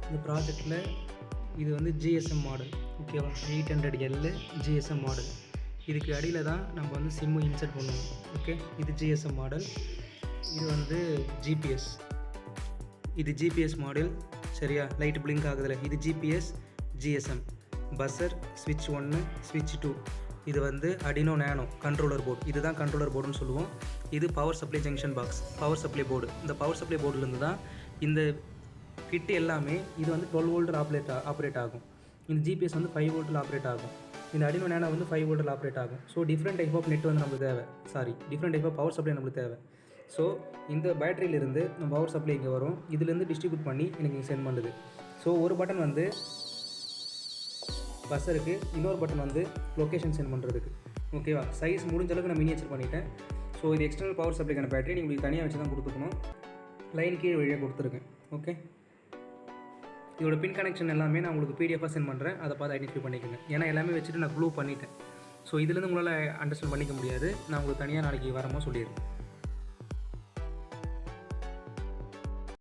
இந்த ப்ராஜெக்டில் இது வந்து GSM மாடல், ஓகேவா? 800L GSM model. இதுக்கு அடியில் தான் நம்ம வந்து சிம்மு இன்சர்ட் பண்ணுவோம். ஓகே, இது GSM மாடல். இது வந்து GPS. இது GPS மாடல், சரியா? லைட் பிளிங்க் ஆகுதுல, இது GPS GSM. பஸ்ஸர் ஸ்விட்ச் 1, ஸ்விட்ச் 2. இது வந்து Arduino Nano கண்ட்ரோலர் போர்டு. இதுதான் கண்ட்ரோலர் போர்டுன்னு சொல்லுவோம். இது power supply junction box, power supply board. இந்த பவர் சப்ளை போர்டுலேருந்து தான் இந்த கிட் எல்லாமே. இது வந்து 12 வோல்ட்டில் ஆப்ரேட் ஆகும். இந்த GPS வந்து 5 வோல்ட்டில் ஆப்ரேட் ஆகும். இந்த Arduino Nano வந்து 5 வோல்ட்டில் ஆப்ரேட் ஆகும். So different type of net வந்து நம்மளுக்கு தேவை. Different type of power supply நம்மளுக்கு தேவை. ஸோ இந்த பேட்டரியிலிருந்து நம்ம பவர் சப்ளை இங்கே வரும். இதுலேருந்து டிஸ்ட்ரிபியூட் பண்ணி எனக்கு இங்கே சென்ட் பண்ணுது. ஸோ ஒரு பட்டன் வந்து பஸ்ஸருக்கு, இன்னொரு பட்டன் வந்து லொக்கேஷன் சென்ட் பண்ணுறதுக்கு. ஓகேவா? சைஸ் முடிஞ்ச அளவுக்கு நான் மினியேச்சர் பண்ணிட்டேன். ஸோ இது எக்ஸ்டர்னல் பவர் சப்ளைக்கான பேட்டரி. நீங்கள் தனியாக வச்சு தான் கொடுத்துக்கணும். லைன் கீழே வழியாக கொடுத்துருக்கேன். ஓகே, இதோட பின் கனெக்ஷன் எல்லாமே நான் உங்களுக்கு PDF சென்ட் பண்ணுறேன். அதை பார்த்து ஐடென்டிஃபை பண்ணிக்கோங்க. ஏன்னா எல்லாமே வச்சுட்டு நான் க்ளூ பண்ணிட்டேன். ஸோ இதுலேருந்து உங்களால் அண்டர்ஸ்டாண்ட் பண்ணிக்க முடியாது. நான் உங்களுக்கு தனியாக நாளைக்கு வரமோ சொல்லிடுறேன்.